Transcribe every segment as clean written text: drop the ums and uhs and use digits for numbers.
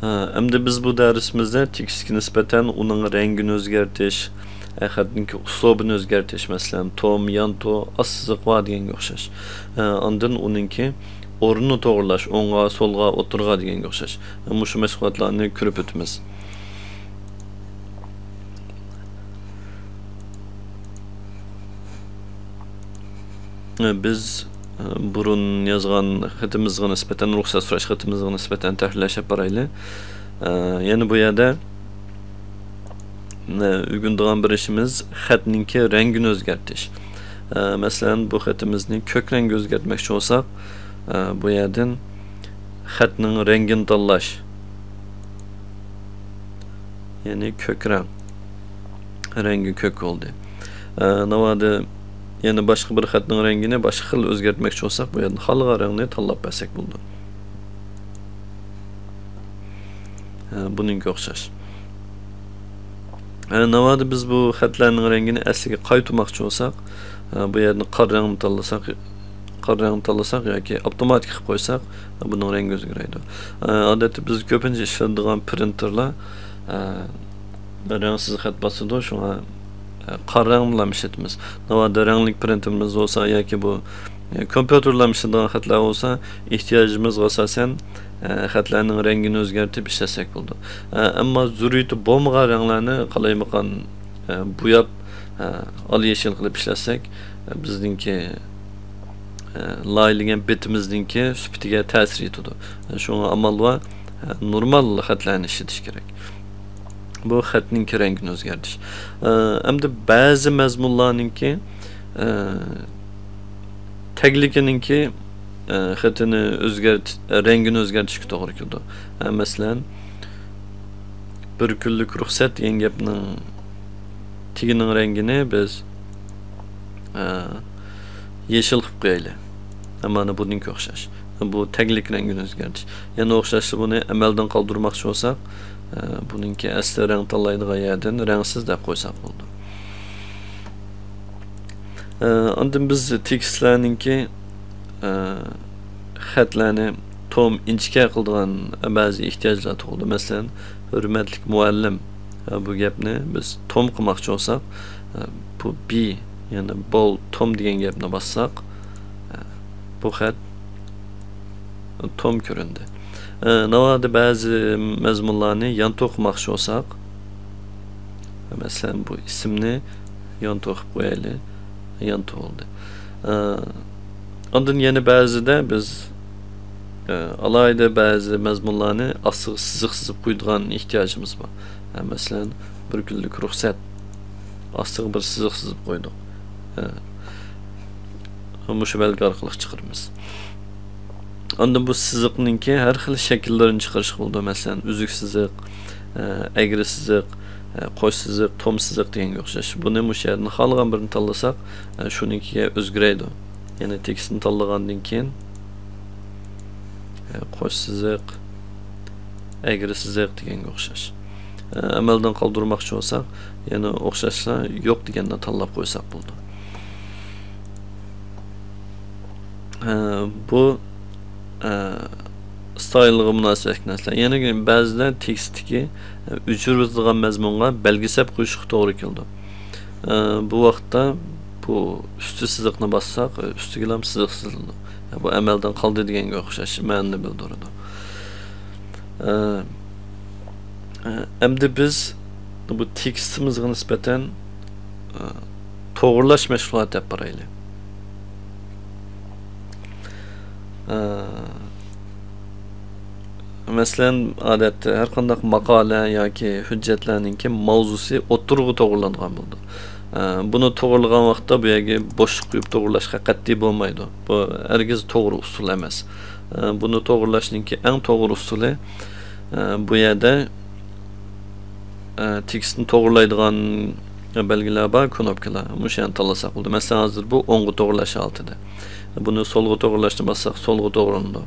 Endi biz bu dersimizde tekstga nisbatan uning rangini o'zgartirish, xatning uslubini o'zgartirish, masalan, tom, yanto, as-siziq va deganga o'xshash. Ondan uningki o'rnini to'g'irlash, o'ng'a, so'lga, o'tirg'a deganga o'xshash. Shu mashg'ulotlarni ko'rib o'tamiz. Biz burun yozgan xatimizga nisbatan, ruxsat so'rash xatimizga nisbatan tahlillashib boraylik. Yani bu yerda o'rganadigan bir ishimiz xatningki rangini o'zgartirish. Masalan, bu xatimizni ko'k rangga o'zgartmoqchi bo'lsak, bu yerdan xatning rangini tanlash. Yani ko'k rang. Rangi ko'k bo'ldi. Navada yani boshqa bir xatning rangini boshqa xil o'zgartmoqchi bo'lsak, bu yerdan xalqa rangni tanlab bersak bo'ldi. Buningga o'xshash. Navada biz bu xatlarning rangini asliga qaytarmoqchi bo'lsak, bu yerni qora rangni tanlasak yoki avtomatik qilib qo'ysak, buning rangi o'zgaradi. Odatda biz ko'pincha ishlatadigan printerlar rangsiz xat bosadi, shunga qora rang bilan ishlatamiz. Navada rangli printerimiz bo'lsa yoki bu kompyuterlar ishlatadigan xatlar bo'lsa, ehtiyojimizga asosan xatlarning rangini o'zgartirib ishlasak bo'ldi. Ammo zurriyati bo'lmagan ranglarni qalaymiqan bo'yab al yashil qilib ishlasak, bizningki laylagan bitimizningki sifatiga ta'sir etadi. Shunga amal va normal xatlarni ishlatish kerak. Bu xatning rangini o'zgartirish. Endi ba'zi mazmunlarningki taglikininki xatini rangini o'zgartirishga to'g'ri keldi. Masalan, bir kunlik ruxsat degan gapning tigining rangini biz yashil qilib qo'yaylik. Mana buningga o'xshash. Bu taglik rangini o'zgartirish. Yana o'xshashli buni amaldan qoldirmoqchi bo'lsak, buningki asli rang tanlaydigan yerdan rangsiz deb qo'ysak bo'ldi. Ondan biz tekstlarningki xatlarni tom inchka qiladigan ba'zi ehtiyojlar tug'ildi. Masalan, hurmatli muallim, bu gapni biz tom qilmoqchi bo'lsak, bu b, ya'ni bol tom degan gapni bossak, bu xat tom ko'rindi. Navada ba'zi mazmunlarni yanto qilmoqchi bo'lsak, masalan, bu ismni yanto qilib qo'yaylik, yanto bo'ldi. Ondan yana ba'zida biz alayda ba'zi mazmunlarni asıq siziq sizib qo'yadigan ehtiyojimiz bor. Masalan, bir kunlik ruxsat asıq bir siziq sizib qo'ydik. Mushu belgi orqali chiqaramiz. Ondan bu siziqninki har xil shakllarini chiqarish bo'ldi. Masalan, uzuk siziq, egri siziq, qo'sh siziq, tom siziq deganga o'xshash. Buni mushu yerdan xolgan birini tanlasak, shunikiga o'zgaradi. Yani tekstini tanlagandan keyin qo'sh siziq, egri siziq deganga o'xshash. Amaldan qoldirmoqchi bo'lsak, yana o'xshashlar yo'q deganda tanlab qo'ysak bo'ldi. Bu style'ga munosib narsalar. Yana ba'zida tekstdagi o'chiriladigan mazmunga belgisab qo'yishga to'g'ri keldi. Bu vaqtda bu üstü siziqni bassak, üstüge ham siziq sizildi. Bu amaldan qoldi deganga o'xshash ma'noni bildiradi. Endi biz bu tekstimizga nisbatan to'g'irlash mashg'uloti olib boraylik. Masalan, odatda har qanday maqola yoki hujjatlarningki mavzusi o'tirg'i to'g'irlangan bo'ldi. Bunu to'g'irlagan vaqtda bu yerga bo'shliq qo'yib to'g'irlashga qat'iy bo'lmaydi. Bu hargiz to'g'ri usul emas. Buni to'g'irlashningki eng to'g'ri usuli bu yerda tekstni to'g'irlaydigan belgilar bor, knopkalar. Mushani tanlasak bo'ldi. Masalan, hozir bu o'ng'i to'g'irlash altida. Buni so'lga to'g'irlashni bassak, so'lga to'g'riladi.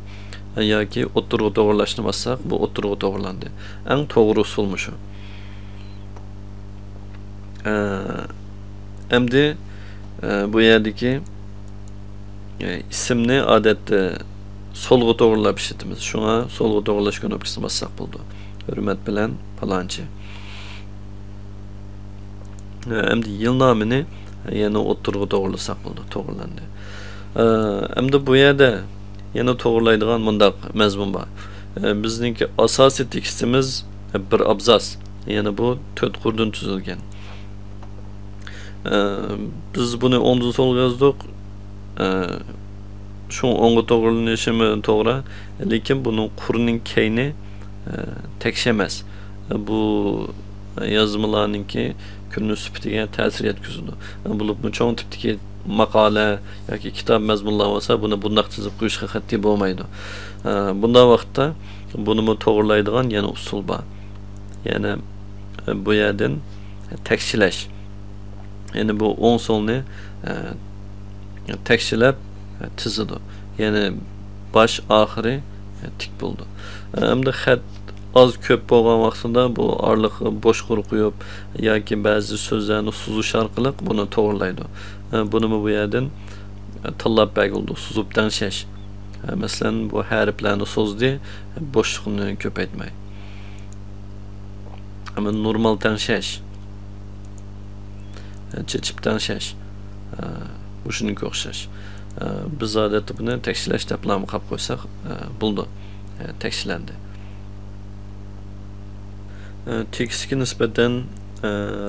Yoki o'tirg'i to'g'irlashni bassak, bu o'tirg'i to'g'irlandi. Eng to'g'ri usul shu. Endi bu yerdagi ismni odatda so'lga to'g'rilab ishlatamiz. Shunga so'lga to'g'irlash knopkasini bassak bo'ldi. hürmet bilen palançı. Endi yıl namini yana o'ttirg'i to'g'rilasak bo'ldi, to'g'rilandi. Endi bu yerda yana to'g'rilaydigan mundaq mazmun bor. Bizningki asosiy tekstimiz bir abzas. Yani bu 4 qurdan tuzilgan. Biz buni o'ngdan so'lga yozdik. Şu o'ngga to'g'rilanishi to'g'ri, lekin buning qurning keyni teksh emas. Bu yozmalarninki ko'rinish sifatiga ta'sir yetkazadi. Bo'lib bu cho'ng tipdagi maqola yoki kitob mazmunlar bo'lsa, buni bundoq chizib qo'yishga qat'iy bo'lmaydi. Bunday vaqtda buni to'g'rilaydigan yana usul bor. Yani bu yerden tekşileş. Yani bu o'ng so'lni tekşilep çizidi. Yani baş ahiri tik buldu. Endi xat az ko'p bo'lgan vaqtida bu orliq bo'sh quruq qo'yib yoki ba'zi so'zlarni suzish orqali buni to'g'rilaydi. Buni bu yerdan tanlab bergildi, suzib tangshash. Masalan, bu harflarni so'zdi, bo'shliqni ko'paytmay. Ama normal tangshash, chechib tangshash, bu shunga o'xshash. Biz odatda buni tekshirlash deb nom qo'yib qo'ysak bo'ldi, tekshirlandi. Tekstga nisbatan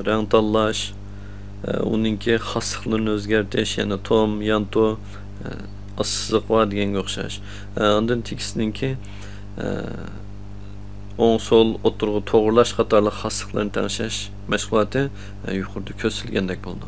rang tanlash, uningki xosliqlarini o'zgartirish, ya'ni tom, yanto, ossiq va deganga o'xshash. Ondan tekstninki o'ng so'l o'tirg'i to'g'rilash qatorli xosliqlarni tanishish mashg'uloti yuqorida ko'rsatilgandek bo'ldi.